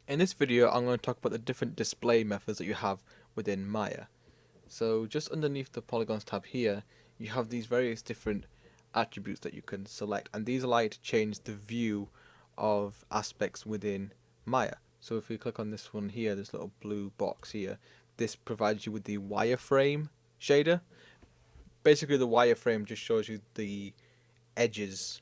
In this video, I'm going to talk about the different display methods that you have within Maya. So just underneath the Polygons tab here, you have these various different attributes that you can select, and these allow you to change the view of aspects within Maya. So if you click on this one here, this little blue box here, this provides you with the wireframe shader. Basically, the wireframe just shows you the edges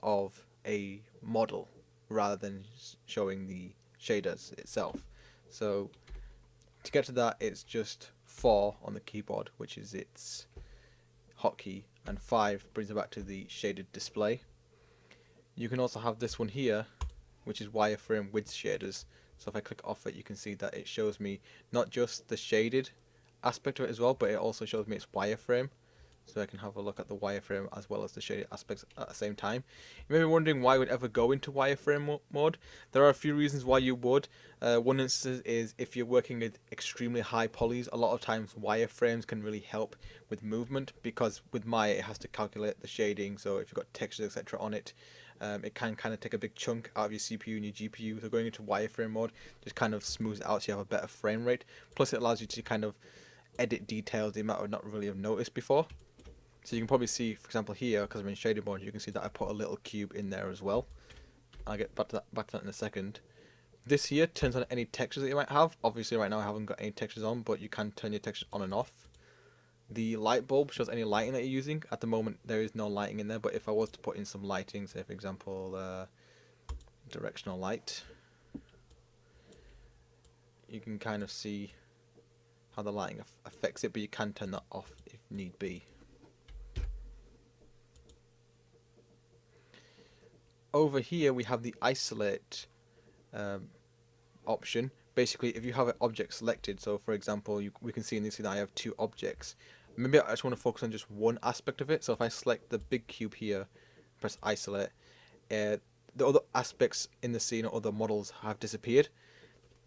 of a model rather than showing the shaders itself. So to get to that, it's just 4 on the keyboard, which is its hotkey, and 5 brings it back to the shaded display. You can also have this one here, which is wireframe with shaders. So if I click off it, you can see that it shows me not just the shaded aspect of it as well, but it also shows me its wireframe. So I can have a look at the wireframe as well as the shaded aspects at the same time. You may be wondering why I would ever go into wireframe mode. There are a few reasons why you would. One instance is if you're working with extremely high polys, a lot of times wireframes can really help with movement, because with Maya it has to calculate the shading, so if you've got textures etc on it, it can kind of take a big chunk out of your CPU and your GPU. So going into wireframe mode just kind of smooths it out so you have a better frame rate. Plus it allows you to kind of edit details that you might not really have noticed before. So you can probably see, for example, here, because I'm in shaded mode, you can see that I put a little cube in there as well. I'll get back to that in a second. This here turns on any textures that you might have. Obviously right now I haven't got any textures on, but you can turn your textures on and off. The light bulb shows any lighting that you're using. At the moment there is no lighting in there, but if I was to put in some lighting, say for example directional light, you can kind of see how the lighting affects it, but you can turn that off if need be. Over here we have the isolate option. Basically, if you have an object selected, so for example, we can see in this that I have 2 objects. Maybe I just want to focus on just one aspect of it. So if I select the big cube here, press isolate, the other aspects in the scene or other models have disappeared.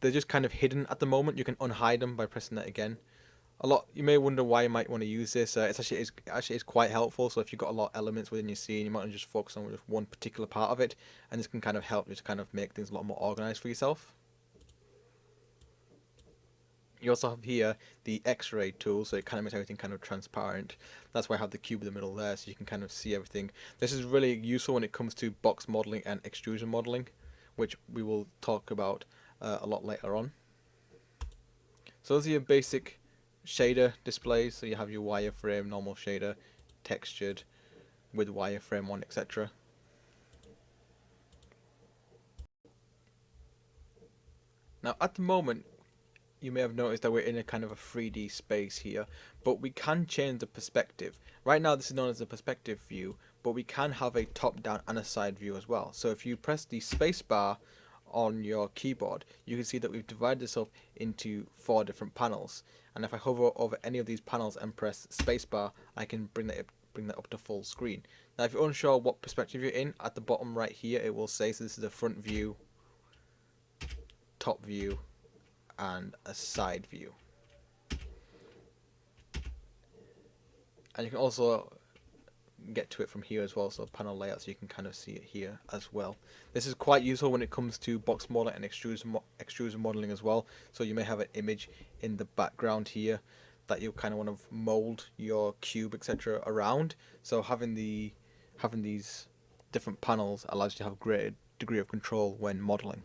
They're just kind of hidden at the moment. You can unhide them by pressing that again. You may wonder why you might want to use this. It's actually is quite helpful. So if you've got a lot of elements within your scene, you might want to just focus on just one particular part of it, and this can kind of help you to kind of make things a lot more organized for yourself. You also have here the X-ray tool, so it kind of makes everything kind of transparent. That's why I have the cube in the middle there, so you can kind of see everything. This is really useful when it comes to box modeling and extrusion modeling, which we will talk about a lot later on. So those are your basic shader displays. So you have your wireframe, normal shader, textured, with wireframe on, etc. Now at the moment, you may have noticed that we're in a kind of a 3D space here, but we can change the perspective. Right now this is known as the perspective view, but we can have a top down and a side view as well. So if you press the space bar on your keyboard, you can see that we've divided this up into 4 different panels, and if I hover over any of these panels and press spacebar, I can bring that up to full screen. Now if you're unsure what perspective you're in, at the bottom right here it will say, so this is a front view, top view, and a side view. And you can also get to it from here as well, so panel layout, so you can kind of see it here as well. This is quite useful when it comes to box modeling and extrusion modeling as well. So you may have an image in the background here that you kind of want to mold your cube etc around. So having these different panels allows you to have a greater degree of control when modeling.